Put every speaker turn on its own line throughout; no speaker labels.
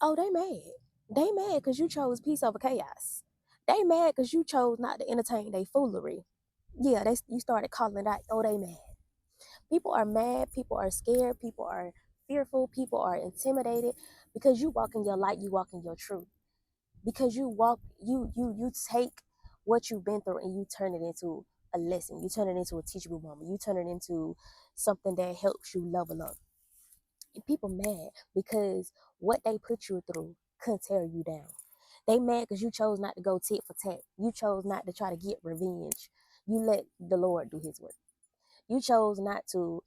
Oh, they mad. They mad because you chose peace over chaos. They mad because you chose not to entertain their foolery. Yeah, you started calling it out. Oh, they mad. People are mad. People are scared. People are fearful. People are intimidated because you walk in your light. You walk in your truth. Because you take what you've been through and you turn it into a lesson. You turn it into a teachable moment. You turn it into something that helps you level up. And people mad because what they put you through couldn't tear you down. They mad because you chose not to go tit for tat. You chose not to try to get revenge. You let the Lord do his work. You chose not to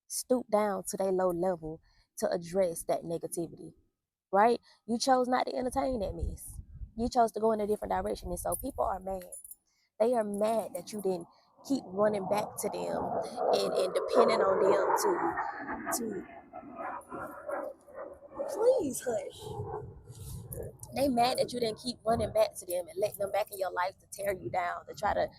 stoop down to their low level to address that negativity, right? You chose not to entertain that mess. You chose to go in a different direction. And so people are mad. They are mad that you didn't keep running back to them and depending on them to please hush. They mad that you didn't keep running back to them and letting them back in your life to tear you down, to try to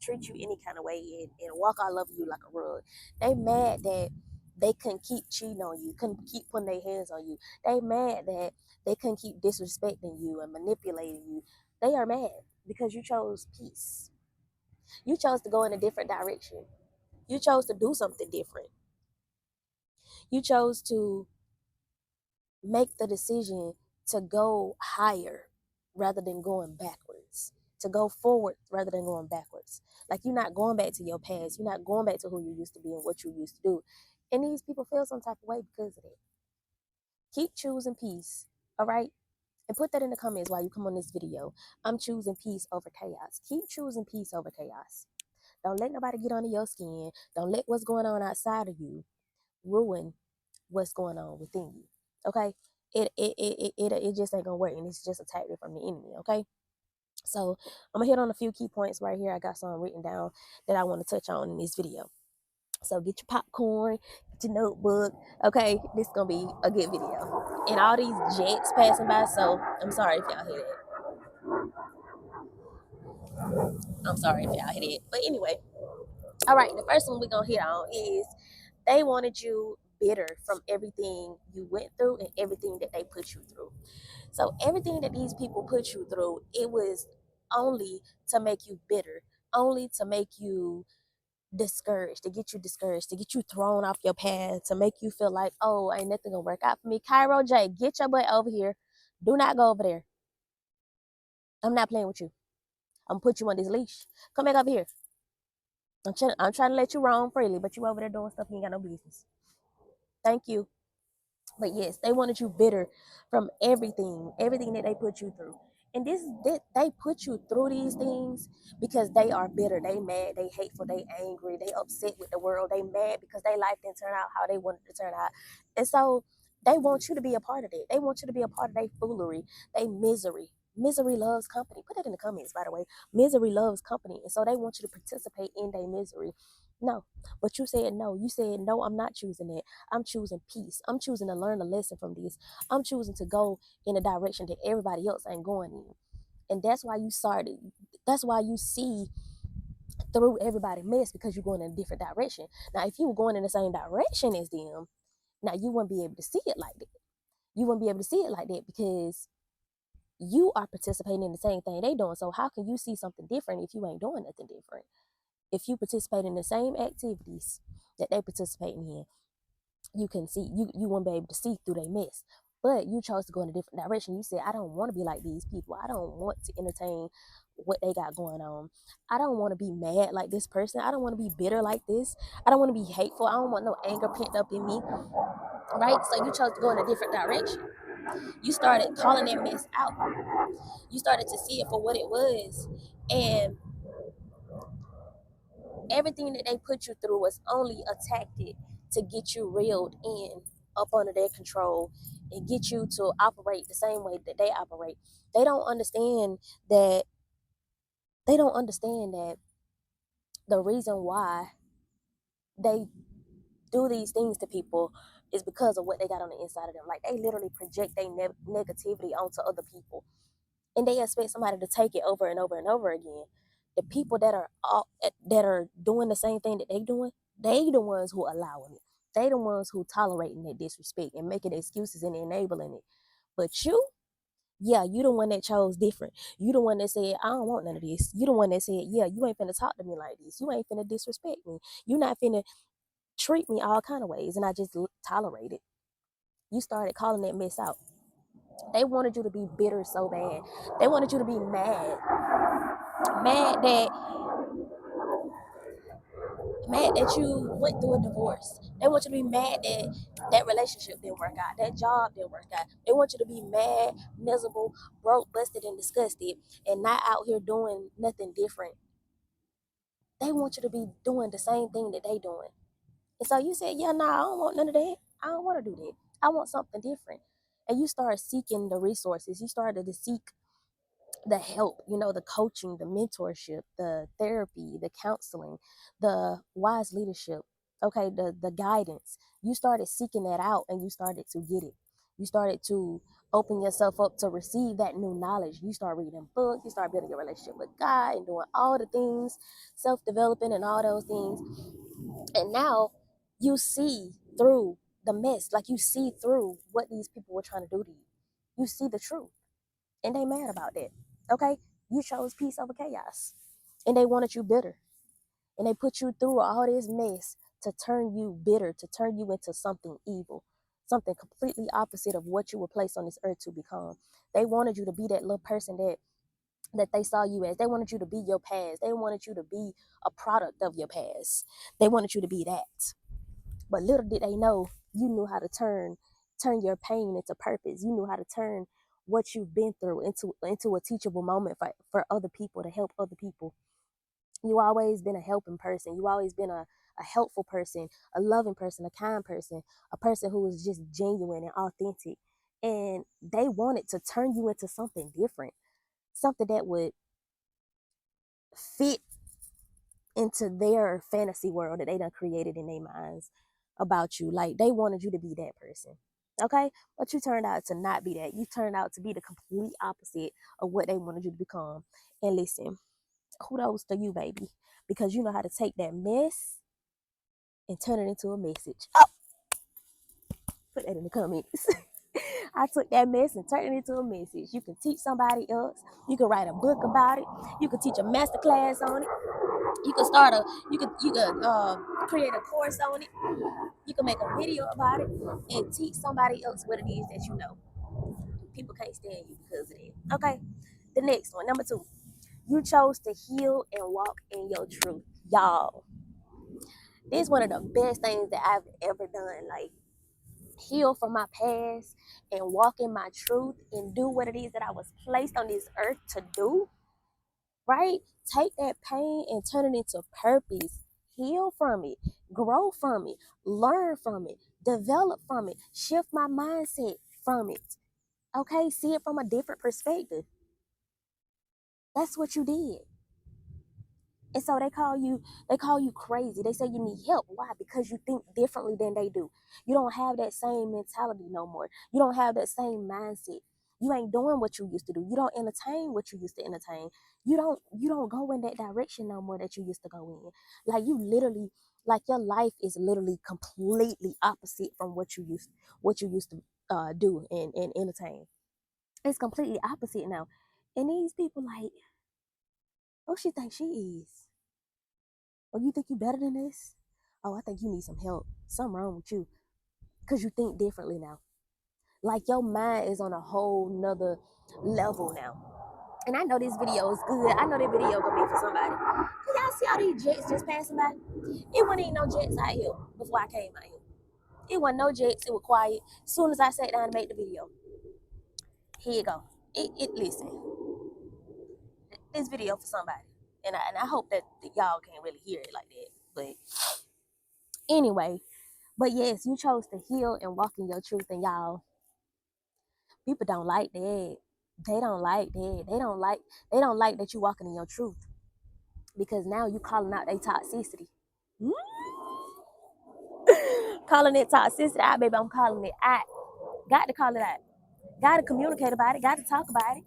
treat you any kind of way and walk all over you like a rug. They mad that they couldn't keep cheating on you, couldn't keep putting their hands on you. They mad that they couldn't keep disrespecting you and manipulating you. They are mad because you chose peace. You chose to go in a different direction. You chose to do something different. You chose to make the decision to go higher rather than going backwards, to go forward rather than going backwards. Like you're not going back to your past, you're not going back to who you used to be and what you used to do. And these people feel some type of way because of it. Keep choosing peace, all right? And put that in the comments while you come on this video. I'm choosing peace over chaos. Keep choosing peace over chaos. Don't let nobody get under your skin. Don't let what's going on outside of you ruin what's going on within you. Okay? It just ain't gonna work, and it's just a tactic from the enemy. Okay, so I'm gonna hit on a few key points right here. I got some written down that I want to touch on in this video. So get your popcorn, get your notebook. Okay, this is gonna be a good video. And all these jets passing by, so I'm sorry if y'all hear that. I'm sorry if y'all hear that. But anyway, all right, the first one we're gonna hit on is they wanted you bitter from everything you went through and everything that they put you through. So everything that these people put you through, it was only to make you bitter, only to make you discouraged, to get you thrown off your path, to make you feel like, oh, ain't nothing gonna work out for me. Cairo J, get your butt over here. Do not go over there. I'm not playing with you. I'm gonna put you on this leash. Come back over here. I'm trying to let you roam freely, but you over there doing stuff you ain't got no business. Thank you. But yes, they wanted you bitter from everything that they put you through. And they put you through these things because they are bitter, they mad, they hateful, they angry, they upset with the world, they mad because their life didn't turn out how they wanted to turn out. And so they want you to be a part of it. They want you to be a part of their foolery, their misery. Misery loves company. Put that in the comments, by the way. Misery loves company. And so they want you to participate in their misery. No, but you said no. You said, no, I'm not choosing that. I'm choosing peace. I'm choosing to learn a lesson from this. I'm choosing to go in a direction that everybody else ain't going in. And that's why you started. That's why you see through everybody mess because you're going in a different direction. Now, if you were going in the same direction as them, now you wouldn't be able to see it like that. You wouldn't be able to see it like that because you are participating in the same thing they doing. So how can you see something different if you ain't doing nothing different? If you participate in the same activities that they participating in, you can see you won't be able to see through their mess. But you chose to go in a different direction. You said, I don't want to be like these people. I don't want to entertain what they got going on. I don't want to be mad like this person. I don't want to be bitter like this. I don't want to be hateful. I don't want no anger pent up in me. Right? So you chose to go in a different direction. You started calling that mess out. You started to see it for what it was. And everything that they put you through was only a tactic to get you reeled in up under their control and get you to operate the same way that they operate. They don't understand that they don't understand that the reason why they do these things to people is because of what they got on the inside of them. Like they literally project their negativity onto other people, and they expect somebody to take it over and over and over again. The people that are doing the same thing that they doing, they the ones who allowing it. They the ones who tolerating that disrespect and making excuses and enabling it. But you, yeah, you the one that chose different. You the one that said, I don't want none of this. You the one that said, yeah, you ain't finna talk to me like this. You ain't finna disrespect me. You not finna treat me all kind of ways. And I just tolerate it. You started calling that mess out. They wanted you to be bitter so bad. They wanted you to be mad. Mad that you went through a divorce. They want you to be mad that that relationship didn't work out, that job didn't work out. They want you to be mad, miserable, broke, busted, and disgusted, and not out here doing nothing different. They want you to be doing the same thing that they doing. And so you said, yeah, nah, I don't want none of that. I don't want to do that. I want something different. And you start seeking the resources. You started to seek the help, the coaching, the mentorship, the therapy, the counseling, the wise leadership, okay, the guidance. You started seeking that out and you started to get it. You started to open yourself up to receive that new knowledge. You start reading books, you start building your relationship with God and doing all the things, self-developing and all those things. And now you see through the mess, like you see through what these people were trying to do to you. You see the truth. And they mad about that. Okay? You chose peace over chaos. And they wanted you bitter. And they put you through all this mess to turn you bitter, to turn you into something evil, something completely opposite of what you were placed on this earth to become. They wanted you to be that little person that they saw you as. They wanted you to be your past. They wanted you to be a product of your past. They wanted you to be that. But little did they know you knew how to turn your pain into purpose. You knew how to turn what you've been through into a teachable moment for other people, to help other people. You always been a helping person. You always been a helpful person, a loving person, a kind person, a person who was just genuine and authentic. And they wanted to turn you into something different, something that would fit into their fantasy world that they done created in their minds about you. Like they wanted you to be that person. Okay? But you turned out to not be that. You turned out to be the complete opposite of what they wanted you to become. And listen, kudos to you, baby. Because you know how to take that mess and turn it into a message. Oh, put that in the comments. I took that mess and turned it into a message. You can teach somebody else. You can write a book about it. You can teach a master class on it. You can create a course on it. You can make a video about it and teach somebody else what it is that you know. People can't stand you because of that. Okay. The next one, number 2. You chose to heal and walk in your truth. Y'all, this is one of the best things that I've ever done. Like, heal from my past and walk in my truth and do what it is that I was placed on this earth to do. Right? Take that pain and turn it into purpose. Heal from it, grow from it, learn from it, develop from it, shift my mindset from it. Okay, see it from a different perspective. That's what you did. And so they call you crazy. They say you need help. Why? Because you think differently than they do. You don't have that same mentality no more. You don't have that same mindset. You ain't doing what you used to do. You don't entertain what you used to entertain. You don't go in that direction no more that you used to go in. Like you literally, like your life is literally completely opposite from what you used to do and entertain. It's completely opposite now. And these people like, oh, she thinks she is. Oh, you think you better than this? Oh, I think you need some help. Something wrong with you. Because you think differently now. Like your mind is on a whole nother level now. And I know this video is good. I know that video gonna be for somebody. Can y'all see all these jets just passing by? It wasn't even no jets out here before I came out here. It wasn't no jets. It was quiet. As soon as I sat down to make the video, here you go. Listen, this video for somebody. And I hope that y'all can't really hear it like that. But anyway, but yes, you chose to heal and walk in your truth, and y'all, people don't like that. They don't like that. They don't like that you walking in your truth because now you calling out their toxicity. Calling it toxicity out, baby. I'm calling it out. Got to call it out. Got to communicate about it. Got to talk about it.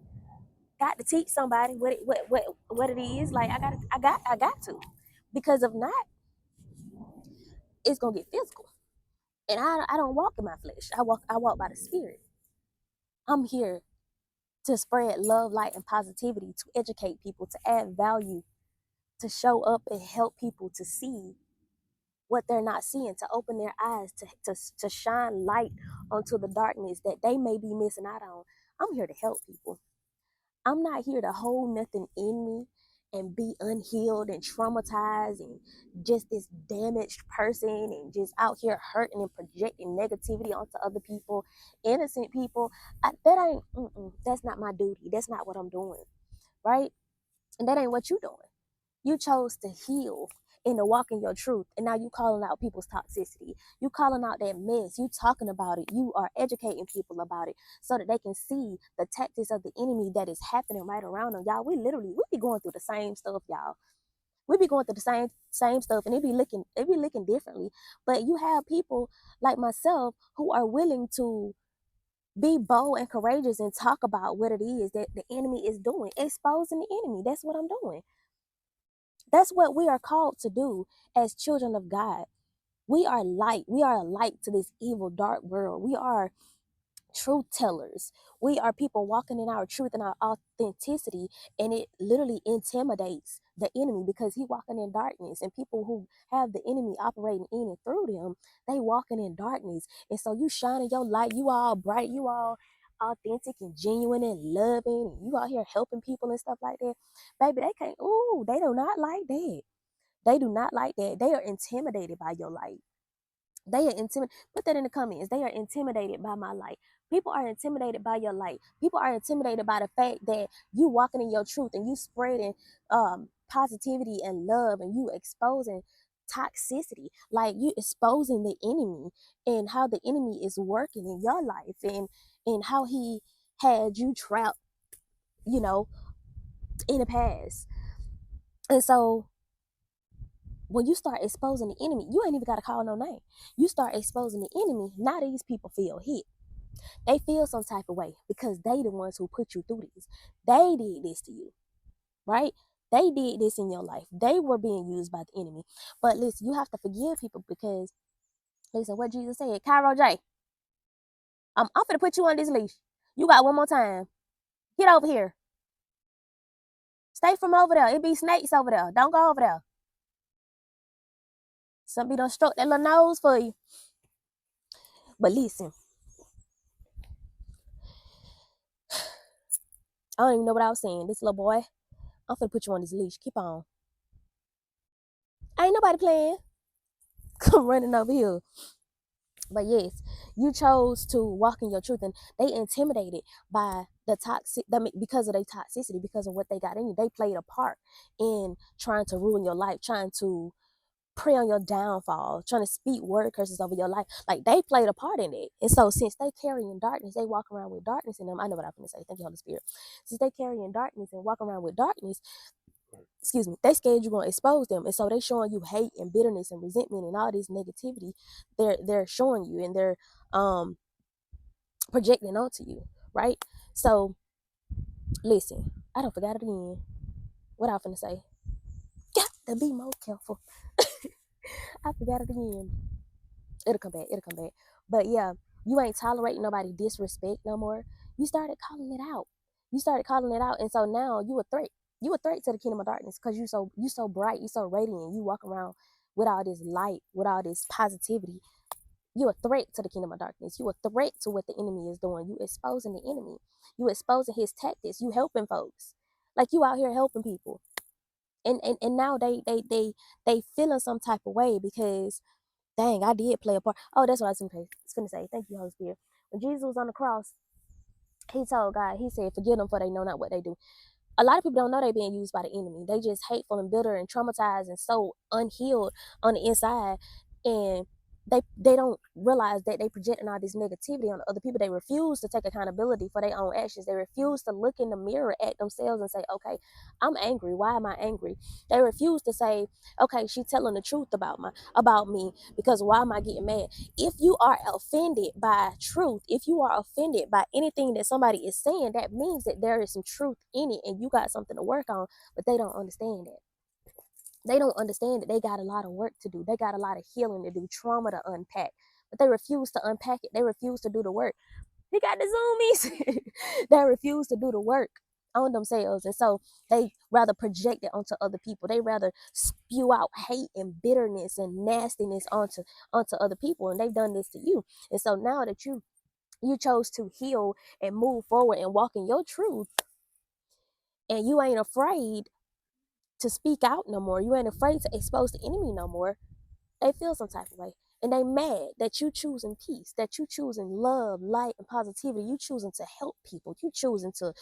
Got to teach somebody what it is. Like I got to, because if not, it's gonna get physical. And I don't walk in my flesh. I walk by the spirit. I'm here to spread love, light, and positivity, to educate people, to add value, to show up and help people to see what they're not seeing, to open their eyes, to shine light onto the darkness that they may be missing out on. I'm here to help people. I'm not here to hold nothing in me and be unhealed and traumatized and just this damaged person and just out here hurting and projecting negativity onto other people, innocent people. That's not my duty. That's not what I'm doing, right? And that ain't what you doing. You chose to heal and to walk in your truth. And now you calling out people's toxicity. You calling out that mess. You talking about it. You are educating people about it so that they can see the tactics of the enemy that is happening right around them. Y'all, we be going through the same stuff, y'all. We be going through the same stuff, and it be looking differently. But you have people like myself who are willing to be bold and courageous and talk about what it is that the enemy is doing, exposing the enemy. That's what I'm doing. That's what we are called to do as children of God. We are light. We are a light to this evil, dark world. We are truth tellers. We are people walking in our truth and our authenticity, and it literally intimidates the enemy because he walking in darkness, and people who have the enemy operating in and through them, they walking in darkness. And so you shining your light, you all bright, you all authentic and genuine and loving, and you out here helping people and stuff like that. Baby, they do not like that. They do not like that. They are intimidated by your light. They are intimidated. Put that in the comments. They are intimidated by my light. People are intimidated by your light. People are intimidated by the fact that you walking in your truth and you spreading positivity and love, and you exposing toxicity, like you exposing the enemy and how the enemy is working in your life, and how he had you trapped, you know, in the past. And so when you start exposing the enemy, you ain't even got to call no name. You start exposing the enemy, now these people feel hit. They feel some type of way because they the ones who put you through this. They did this to you, right? They did this in your life. They were being used by the enemy. But listen, you have to forgive people because, listen, what Jesus said, Cairo J, I'm finna put you on this leash. You got one more time. Get over here. Stay from over there. It be snakes over there. Don't go over there. Somebody done stroke that little nose for you. But listen, I don't even know what I was saying. This little boy, I'm finna put you on this leash. Keep on. Ain't nobody playing. Come running over here. But yes, you chose to walk in your truth, and they intimidated by the toxic, because of their toxicity, because of what they got in you. They played a part in trying to ruin your life, trying to prey on your downfall, trying to speak word curses over your life. Like, they played a part in it. And so since they carry in darkness, they walk around with darkness in them. I know what I'm going to say. Thank you, Holy Spirit. Since they carry in darkness and walk around with darkness, excuse me, they scared you're going to expose them. And so they showing you hate and bitterness and resentment and all this negativity. They're showing you, and they're projecting onto you, right? So listen, I don't forgot it again. What I finna say? Got to be more careful. I forgot it again. It'll come back. It'll come back. But yeah, you ain't tolerating nobody disrespect no more. You started calling it out. You started calling it out, and so now you a threat. You a threat to the kingdom of darkness because you so bright, you so radiant. You walk around with all this light, with all this positivity. You a threat to the kingdom of darkness. You a threat to what the enemy is doing. You exposing the enemy. You exposing his tactics. You helping folks. Like, you out here helping people. And now they feeling some type of way because, dang, I did play a part. Oh, that's what I was gonna say. Thank you, Holy Spirit. When Jesus was on the cross, he told God, he said, forgive them for they know not what they do. A lot of people don't know they're being used by the enemy. They just hateful and bitter and traumatized and so unhealed on the inside. And they don't realize that they projecting all this negativity on other people. They refuse to take accountability for their own actions. They refuse to look in the mirror at themselves and say, okay, I'm angry. Why am I angry? They refuse to say, okay, she's telling the truth about me, because why am I getting mad? If you are offended by truth, if you are offended by anything that somebody is saying, that means that there is some truth in it and you got something to work on. But they don't understand that. They don't understand that they got a lot of work to do. They got a lot of healing to do, trauma to unpack. But they refuse to unpack it. They refuse to do the work. He got the zoomies. They refuse to do the work on themselves. And so they rather project it onto other people. They rather spew out hate and bitterness and nastiness onto other people. And they've done this to you. And so now that you chose to heal and move forward and walk in your truth, and you ain't afraid to speak out no more, you ain't afraid to expose the enemy no more, they feel some type of way. And they mad that you choosing peace, that you choosing love, light, and positivity. You choosing to help people. You choosing to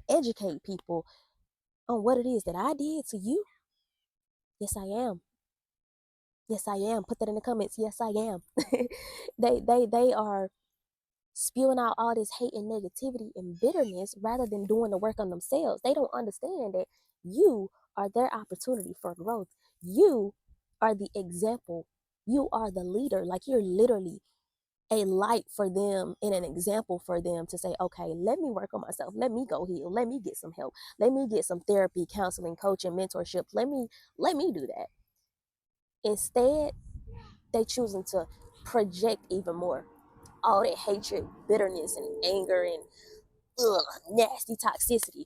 educate people on what it is that I did to you. Yes, I am. Yes, I am. Put that in the comments. Yes, I am. They are spewing out all this hate and negativity and bitterness rather than doing the work on themselves. They don't understand that you are their opportunity for growth. You are the example. You are the leader. Like, you're literally a light for them and an example for them to say, okay, let me work on myself. Let me go heal. Let me get some help. Let me get some therapy, counseling, coaching, mentorship. Let me do that. Instead, they choosing to project even more all that hatred, bitterness, and anger, and nasty toxicity.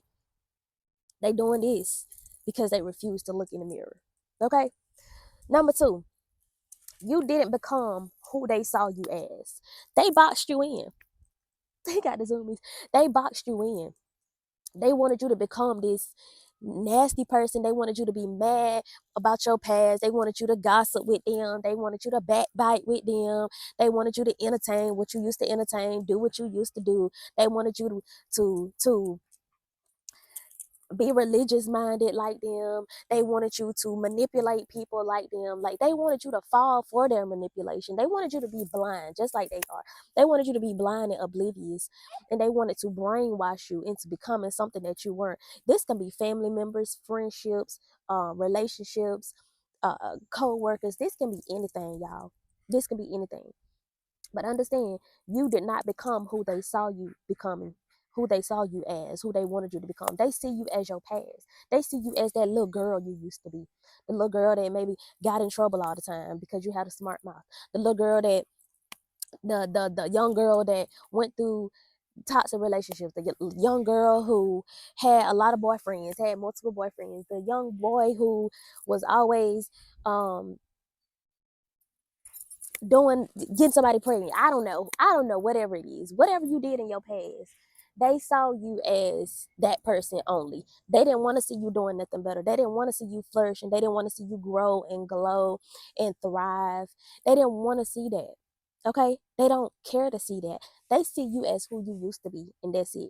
They doing this because they refuse to look in the mirror. Okay? Number 2, you didn't become who they saw you as. They boxed you in. They got the zoomies. They boxed you in. They wanted you to become this nasty person. They wanted you to be mad about your past. They wanted you to gossip with them. They wanted you to backbite with them. They wanted you to entertain what you used to entertain, do what you used to do. They wanted you to be religious minded like them. They wanted you to manipulate people like them. Like, they wanted you to fall for their manipulation. They wanted you to be blind, just like they are. They wanted you to be blind and oblivious, and they wanted to brainwash you into becoming something that you weren't. This can be family members, friendships, relationships, co-workers. This can be anything, y'all. This can be anything. But understand, you did not become who they saw you becoming, who they saw you as, who they wanted you to become. They see you as your past. They see you as that little girl you used to be. The little girl that maybe got in trouble all the time because you had a smart mouth. The little girl that, the young girl that went through toxic relationships. The young girl who had a lot of boyfriends, had multiple boyfriends. The young boy who was always getting somebody pregnant. I don't know, whatever it is, whatever you did in your past, they saw you as that person only. They didn't want to see you doing nothing better. They didn't want to see you flourishing. They didn't want to see you grow and glow and thrive. They didn't want to see that. Okay? They don't care to see that. They see you as who you used to be, and that's it.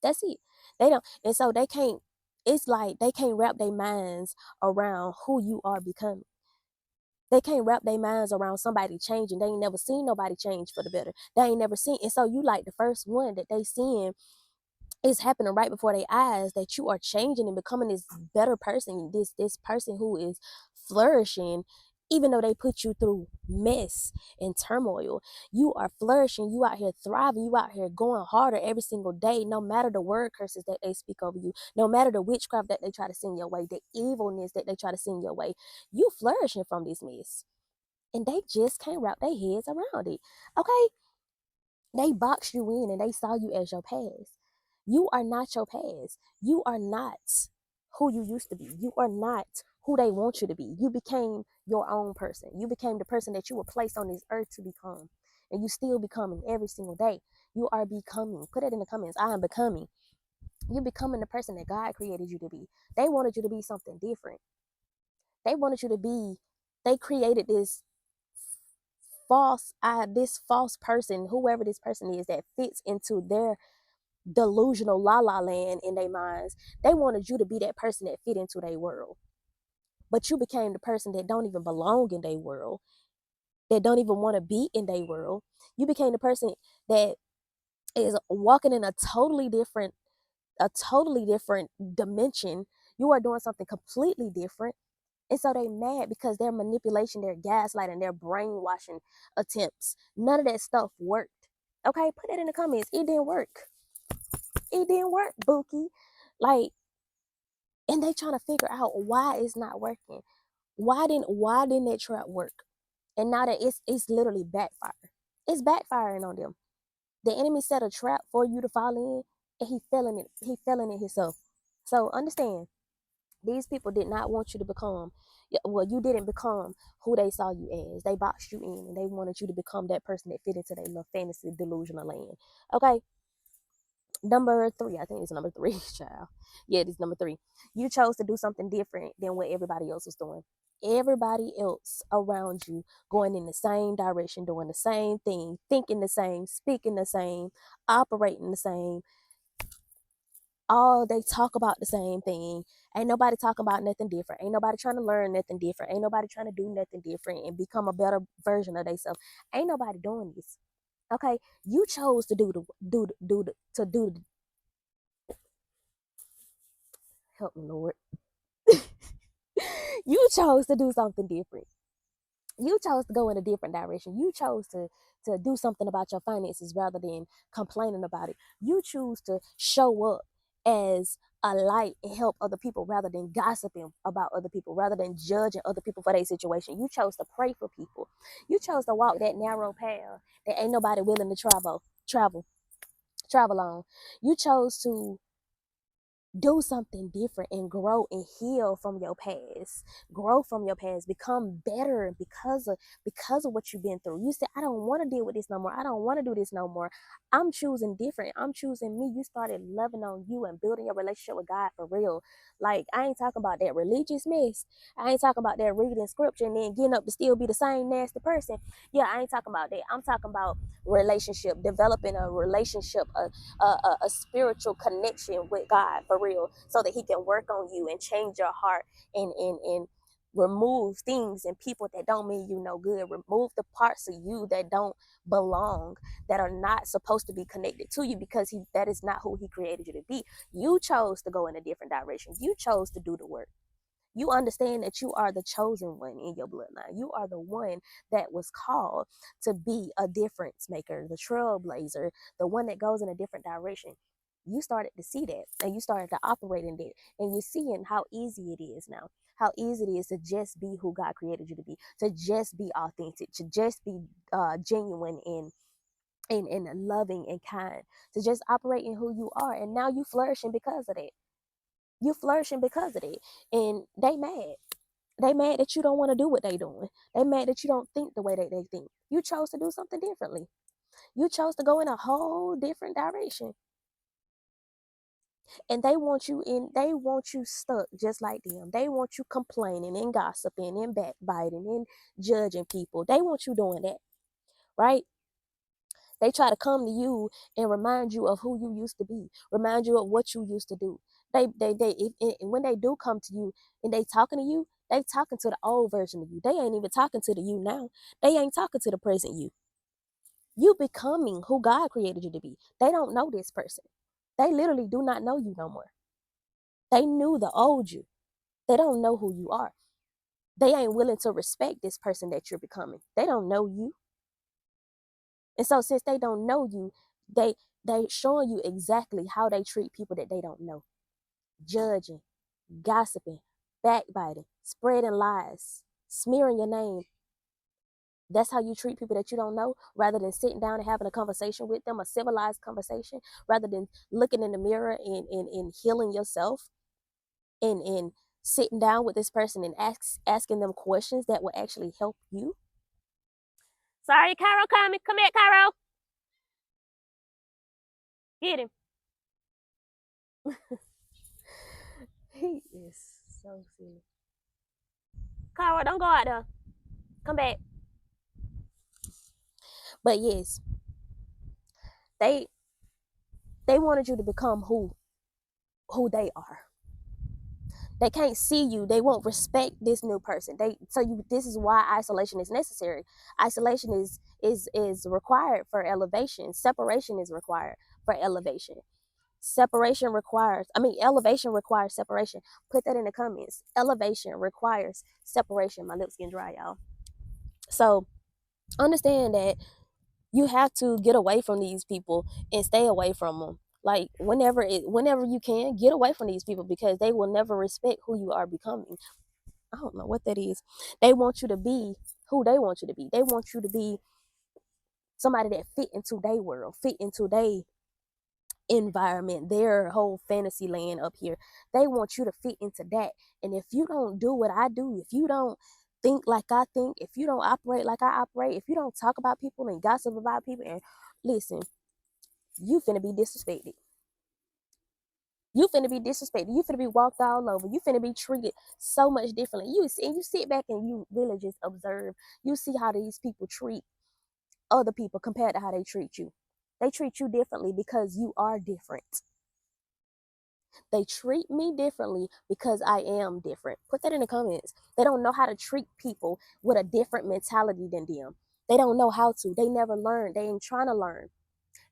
That's it. They don't, and so they can't, it's like they can't wrap their minds around who you are becoming. They can't wrap their minds around somebody changing. They ain't never seen nobody change for the better. They ain't never seen. And so you like the first one that they seeing is happening right before their eyes, that you are changing and becoming this better person, this person who is flourishing, even though they put you through mess and turmoil. You are flourishing. You out here thriving. You out here going harder every single day, no matter the word curses that they speak over you, no matter the witchcraft that they try to send your way, the evilness that they try to send your way. You flourishing from this mess. And they just can't wrap their heads around it. Okay? They boxed you in and they saw you as your past. You are not your past. You are not who you used to be. You are not who they want you to be. You became your own person. You became the person that you were placed on this earth to become. And you still becoming every single day. You are becoming. Put it in the comments. I am becoming. You're becoming the person that God created you to be. They wanted you to be something different. They wanted you to be, they created this false person, whoever this person is, that fits into their delusional la la land in their minds. They wanted you to be that person that fit into their world, but you became the person that don't even belong in their world, that don't even want to be in their world. You became the person that is walking in a totally different dimension. You are doing something completely different. And so they mad because their manipulation, their gaslighting, their brainwashing attempts, none of that stuff worked. Okay, put it in the comments. It didn't work. It didn't work, Bookie. Like, and they trying to figure out why it's not working. Why didn't that trap work? And now that it's literally backfire. It's backfiring on them. The enemy set a trap for you to fall in, and he fell in it. He fell in it himself. So understand, these people did not want you to become, well, you didn't become who they saw you as. They boxed you in, and they wanted you to become that person that fit into their little fantasy delusional land. Okay. Number three, I think it's number three, child. Yeah, it is number three. You chose to do something different than what everybody else was doing. Everybody else around you going in the same direction, doing the same thing, thinking the same, speaking the same, operating the same. All they talk about the same thing. Ain't nobody talking about nothing different. Ain't nobody trying to learn nothing different. Ain't nobody trying to do nothing different and become a better version of themselves. Ain't nobody doing this. Okay, you chose to help me, Lord. You chose to do something different. You chose to go in a different direction. You chose to do something about your finances rather than complaining about it. You choose to show up as a light and help other people rather than gossiping about other people, rather than judging other people for their situation. You chose to pray for people. You chose to walk that narrow path that ain't nobody willing to travel on. You chose to do something different and grow and heal from your past. Grow from your past, become better because of what you've been through. You said, I don't want to deal with this no more. I don't want to do this no more. I'm choosing different. I'm choosing me. You started loving on you and building your relationship with God for real. Like, I ain't talking about that religious mess. I ain't talking about that reading scripture and then getting up to still be the same nasty person. Yeah, I ain't talking about that. I'm talking about relationship, developing a relationship, a spiritual connection with God for real, so that he can work on you and change your heart, and remove things and people that don't mean you no good. Remove the parts of you that don't belong, that are not supposed to be connected to you, because that is not who he created you to be. You chose to go in a different direction. You chose to do the work. You understand that you are the chosen one in your bloodline. You are the one that was called to be a difference maker, the trailblazer, the one that goes in a different direction. You started to see that, and you started to operate in that, and you're seeing how easy it is now. How easy it is to just be who God created you to be, to just be authentic, to just be genuine and loving and kind, to just operate in who you are. And now you flourishing because of that. You flourishing because of it. And they mad. They mad that you don't want to do what they doing. They mad that you don't think the way that they think. You chose to do something differently. You chose to go in a whole different direction. And they want you stuck just like them. They want you complaining and gossiping and backbiting and judging people. They want you doing that, right? They try to come to you and remind you of who you used to be, remind you of what you used to do. When they do come to you and they talking to you, they talking to the old version of you. They ain't even talking to the you now. They ain't talking to the present you. You becoming who God created you to be. They don't know this person. They literally do not know you no more. They knew the old you. They don't know who you are. They ain't willing to respect this person that you're becoming. They don't know you. And so since they don't know you, they showing you exactly how they treat people that they don't know. Judging, gossiping, backbiting, spreading lies, smearing your name. That's how you treat people that you don't know, rather than sitting down and having a conversation with them, a civilized conversation, rather than looking in the mirror and healing yourself, and sitting down with this person and asking them questions that will actually help you. Sorry, Cairo coming. Come here, Cairo. Get him. He is so silly. Cairo, don't go out there. Come back. But yes, they they wanted you to become who they are. They can't see you. They won't respect this new person. This is why isolation is necessary. Isolation is required for elevation. Separation is required for elevation. Elevation requires separation. Put that in the comments. Elevation requires separation. My lips getting dry, y'all. So understand that you have to get away from these people and stay away from them. Like, whenever you can, get away from these people, because they will never respect who you are becoming. I don't know what that is. They want you to be who they want you to be. They want you to be somebody that fit into their world, fit into their environment, their whole fantasy land up here. They want you to fit into that. And if you don't do what I do, if you don't think like I think, if you don't operate like I operate, if you don't talk about people and gossip about people, and listen, you finna be disrespected. You finna be disrespected. You finna be walked all over. You finna be treated so much differently. You sit back and you really just observe. You see how these people treat other people compared to how they treat you. They treat you differently because you are different. They treat me differently because I am different. Put that in the comments. They don't know how to treat people with a different mentality than them. They don't know how to. They never learned. They ain't trying to learn.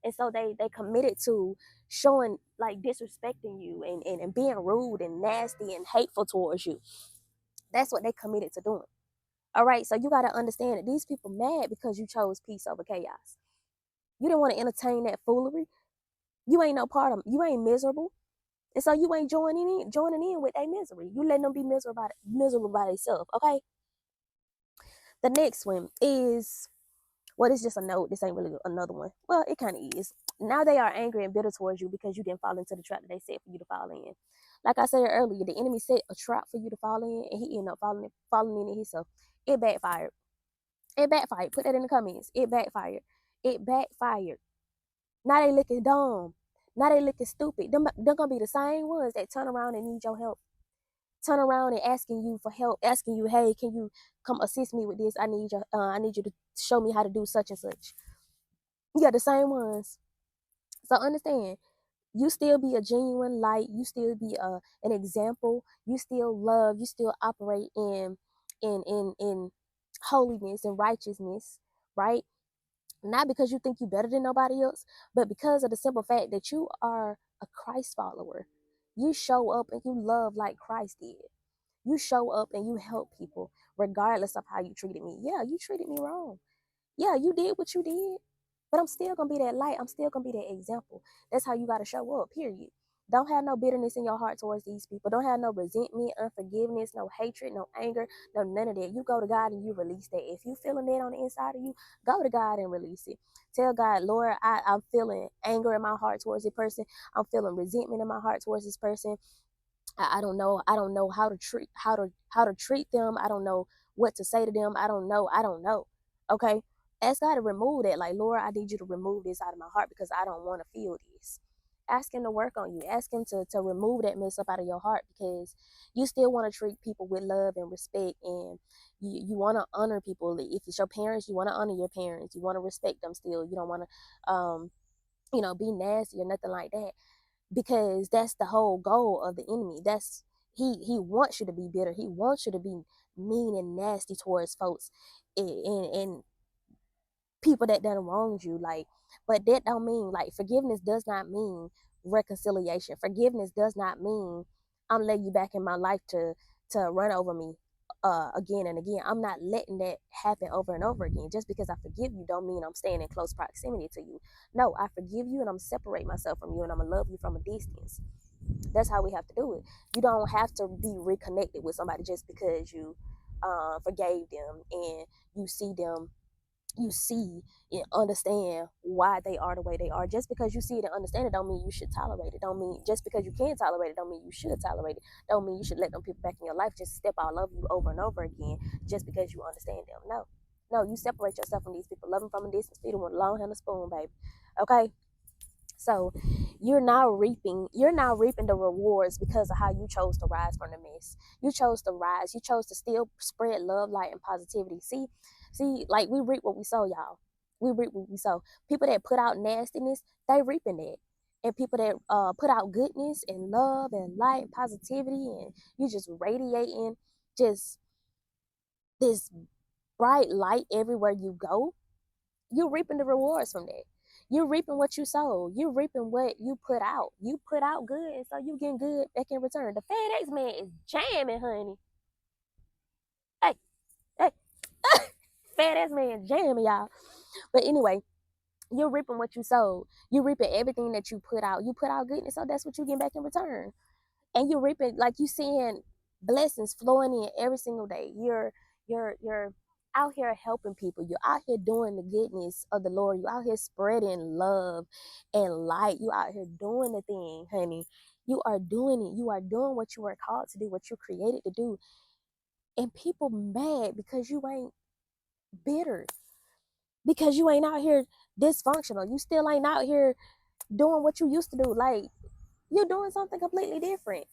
And so they committed to showing, like, disrespecting you and being rude and nasty and hateful towards you. That's what they committed to doing. All right, so you got to understand that these people mad because you chose peace over chaos. You didn't want to entertain that foolery. You ain't no part of them. You ain't miserable. And so you ain't joining in with their misery. You letting them be miserable by themselves. Okay. The next one is, well, it's just a note. This ain't really another one. Well, it kind of is. Now they are angry and bitter towards you because you didn't fall into the trap that they set for you to fall in. Like I said earlier, the enemy set a trap for you to fall in, and he ended up falling in it himself. It backfired. It backfired. Put that in the comments. It backfired. It backfired. Now they looking dumb. Now they looking stupid. They're gonna be the same ones that turn around and need your help. Turn around and asking you for help, asking you, hey, can you come assist me with this? I need you to show me how to do such and such. Yeah, the same ones. So understand, you still be a genuine light. You still be an example. You still love. You still operate in holiness and righteousness, right? Not because you think you're better than nobody else, but because of the simple fact that you are a Christ follower. You show up and you love like Christ did. You show up and you help people regardless of how you treated me. Yeah, you treated me wrong. Yeah, you did what you did, but I'm still gonna be that light. I'm still gonna be that example. That's how you gotta show up, period. Don't have no bitterness in your heart towards these people. Don't have no resentment, unforgiveness, no hatred, no anger, no none of that. You go to God and you release that. If you feeling that on the inside of you, go to God and release it. Tell God, Lord, I'm feeling anger in my heart towards this person. I'm feeling resentment in my heart towards this person. I don't know. I don't know how to treat them. I don't know what to say to them. I don't know. I don't know. Okay. Ask God to remove that. Like, Lord, I need you to remove this out of my heart because I don't want to feel this. Ask him to work on you. Ask him to remove that mess up out of your heart because you still want to treat people with love and respect, and you want to honor people. If it's your parents, you want to honor your parents. You want to respect them still. You don't want to be nasty or nothing like that, because that's the whole goal of the enemy. That's he wants you to be bitter. He wants you to be mean and nasty towards folks and people that done wronged you. Like, but that don't mean, like, forgiveness does not mean reconciliation. Forgiveness does not mean I'm letting you back in my life to run over me again and again. I'm not letting that happen over and over again. Just because I forgive you don't mean I'm staying in close proximity to you. No, I forgive you and I'm separate myself from you and I'm gonna love you from a distance. That's how we have to do it. You don't have to be reconnected with somebody just because you forgave them and you see and understand why they are the way they are. Just because you see it and understand it don't mean you should tolerate it. Don't mean just because you can tolerate it don't mean you should tolerate it. Don't mean you should let them people back in your life just step all over you over and over again just because you understand them. No, you separate yourself from these people. Love them from a distance. Feed them with a long handle spoon, baby. Okay. So you're now reaping the rewards because of how you chose to rise from the mess. You chose to rise. You chose to still spread love, light, and positivity. See, like, we reap what we sow, y'all. We reap what we sow. People that put out nastiness, they reaping that. And people that put out goodness and love and light and positivity, and you just radiating just this bright light everywhere you go, you're reaping the rewards from that. You're reaping what you sow. You're reaping what you put out. You put out good, and so you getting good back in return. The FedEx man is jamming, honey. Hey, hey, FedEx man jamming, y'all. But anyway, you're reaping what you sowed. You're reaping everything that you put out. You put out goodness, so that's what you get back in return. And you're reaping, like, you seeing blessings flowing in every single day. You're out here helping people. You're out here doing the goodness of the Lord. You're out here spreading love and light. You out here doing the thing, honey. You are doing it. You are doing what you were called to do, what you created to do. And people mad because you ain't bitter, because you ain't out here dysfunctional. You still ain't out here doing what you used to do. Like, you're doing something completely different.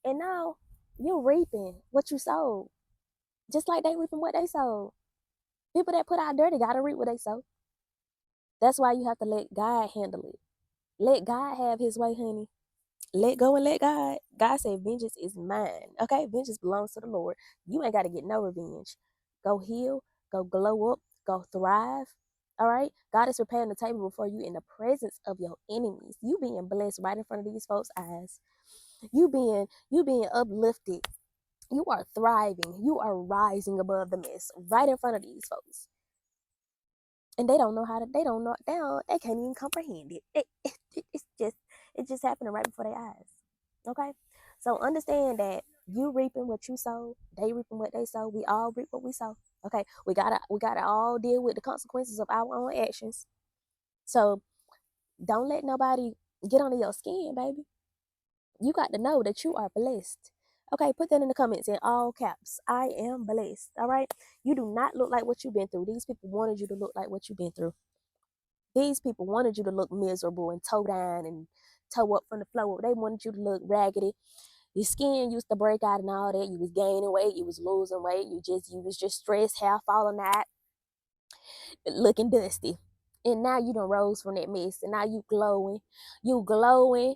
And now you're reaping what you sowed. Just like they reaping what they sowed. People that put out dirty gotta reap what they sow. That's why you have to let God handle it. Let God have his way, honey. Let go and let God. God said, vengeance is mine. Okay? Vengeance belongs to the Lord. You ain't got to get no revenge. Go heal. Go glow up. Go thrive. All right? God is preparing the table before you in the presence of your enemies. You being blessed right in front of these folks' eyes. You being uplifted. You are thriving. You are rising above the mess right in front of these folks. And they don't know how to, they can't even comprehend it. It's just happening right before their eyes. Okay? So understand that you reaping what you sow, they reaping what they sow, we all reap what we sow. Okay? We gotta all deal with the consequences of our own actions. So don't let nobody get under your skin, baby. You got to know that you are blessed. Okay, put that in the comments in all caps. I am blessed. All right? You do not look like what you've been through. These people wanted you to look like what you've been through. These people wanted you to look miserable and toe down and toe up from the floor. They wanted you to look raggedy. Your skin used to break out and all that. You was gaining weight. You was losing weight. You was just stressed, hair falling out, looking dusty. And now you done rose from that mess. And now you glowing. You glowing.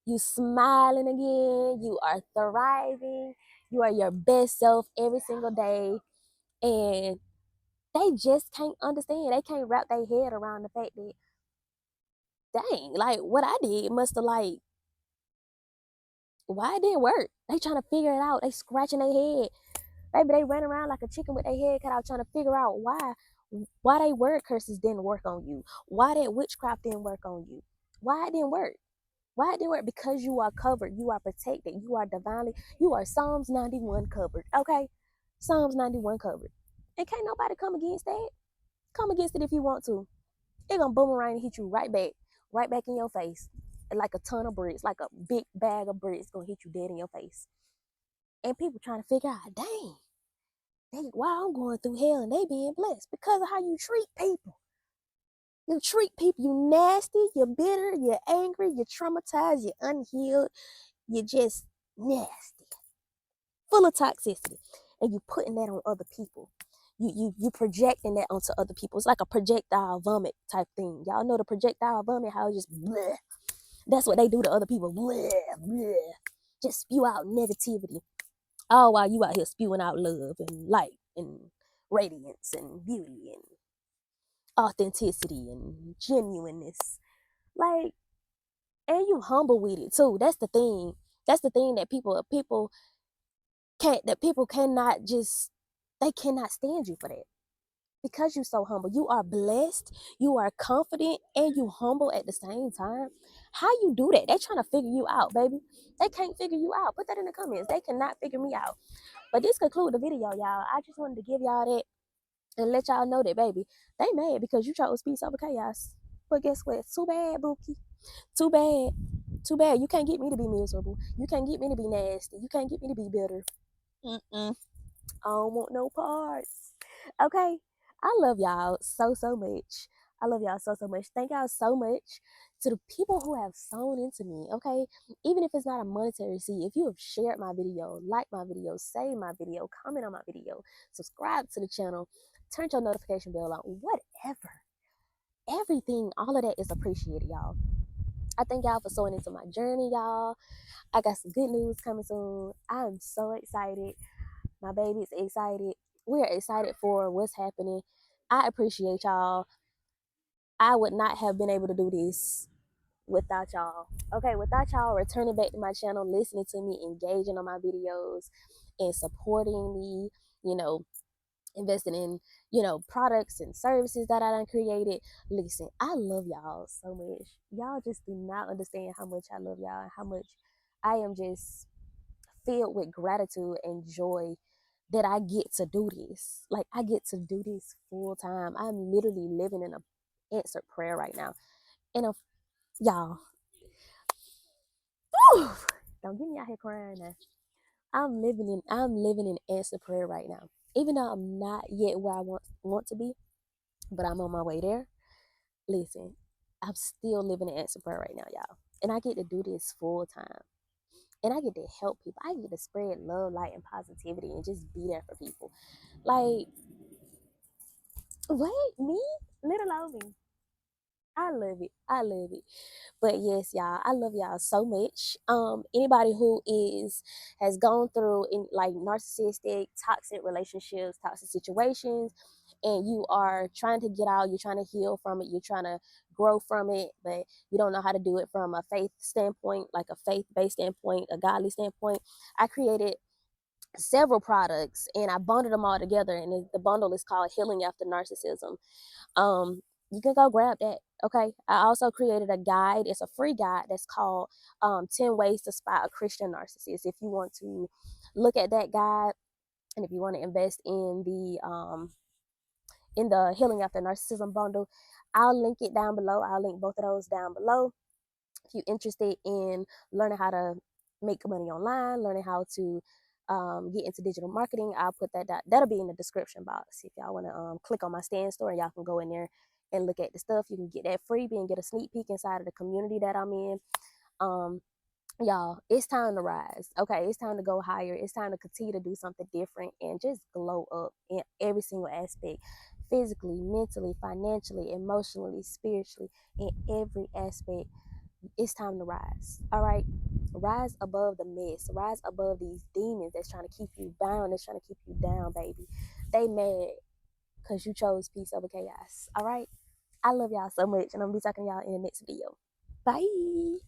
You smiling again. You are thriving. You are your best self every single day. And they just can't understand. They can't wrap their head around the fact that, dang, like what I did must have, like, why it didn't work. They trying to figure it out. They scratching their head. Baby, they ran around like a chicken with their head cut out trying to figure out why they word curses didn't work on you. Why that witchcraft didn't work on you. Why it didn't work. Why it didn't work? Because you are covered. You are protected. You are divinely, you are Psalms 91 covered. Okay? Psalms 91 covered. And can't nobody come against that. Come against it if you want to. It's gonna boomerang and hit you right back in your face. Like a ton of bricks, like a big bag of bricks gonna hit you dead in your face. And people trying to figure out, dang, why I'm going through hell and they being blessed because of how you treat people. You treat people, you nasty, you're bitter, you're angry, you're traumatized, you're unhealed, you're just nasty, full of toxicity, and you putting that on other people. You projecting that onto other people. It's like a projectile vomit type thing. Y'all know the projectile vomit, how it just bleh. That's what they do to other people. Bleh, bleh. Just spew out negativity. All while you out here spewing out love and light and radiance and beauty and authenticity and genuineness. Like, and you humble with it too. That's the thing. That's the thing that people cannot just, they cannot stand you for that. Because you're so humble. You are blessed, you are confident, and you humble at the same time. How you do that? They trying to figure you out, baby. They can't figure you out. Put that in the comments. They cannot figure me out. But this conclude the video, y'all. I just wanted to give y'all that and let y'all know that, baby, they mad because you chose peace over chaos. But guess what? Too bad, Bookie. Too bad. Too bad. You can't get me to be miserable. You can't get me to be nasty. You can't get me to be bitter. I don't want no parts. Okay? I love y'all so much. I love y'all so much. Thank y'all so much to the people who have sown into me. Okay? Even if it's not a monetary seed, if you have shared my video, like my video, save my video, comment on my video, subscribe to the channel, turn your notification bell on, whatever. Everything, all of that is appreciated, y'all. I thank y'all for sewing into my journey, y'all. I got some good news coming soon. I'm so excited. My baby's excited. We're excited for what's happening. I appreciate y'all. I would not have been able to do this without y'all. Okay, without y'all returning back to my channel, listening to me, engaging on my videos, and supporting me, you know, investing in, you know, products and services that I done created. Listen, I love y'all so much. Y'all just do not understand how much I love y'all and how much I am just filled with gratitude and joy that I get to do this. Like, I get to do this full time. I'm literally living in a answered prayer right now. And y'all, whew, don't get me out here crying now. I'm living in answered prayer right now. Even though I'm not yet where I want to be, but I'm on my way there. Listen, I'm still living in answered prayer right now, y'all. And I get to do this full time. And I get to help people. I get to spread love, light, and positivity and just be there for people. Like, wait, me? Little old me. I love it. I love it. But yes, y'all, I love y'all so much. Anybody who has gone through in like narcissistic, toxic relationships, toxic situations, and you are trying to get out, you're trying to heal from it, you're trying to grow from it, but you don't know how to do it from a faith standpoint, like a faith-based standpoint, a godly standpoint. I created several products and I bundled them all together, and the bundle is called Healing After Narcissism. um you can go grab that. Okay, I also created a guide. It's a free guide that's called 10 ways to spot a Christian narcissist. If you want to look at that guide, and if you want to invest in the Healing After Narcissism bundle, I'll link it down below. I'll link both of those down below. If you're interested in learning how to make money online, learning how to get into digital marketing, I'll put that down. That'll be in the description box. If y'all want to click on my stand store, y'all can go in there and look at the stuff. You can get that freebie and get a sneak peek inside of the community that I'm in. Um, y'all, it's time to rise. Okay, it's time to go higher. It's time to continue to do something different and just glow up in every single aspect, physically, mentally, financially, emotionally, spiritually, in every aspect. It's time to rise. All right, rise above the mess, rise above these demons that's trying to keep you bound, that's trying to keep you down, baby. They mad because you chose peace over chaos. All right, I love y'all so much, and I'm gonna be talking to y'all in the next video. Bye.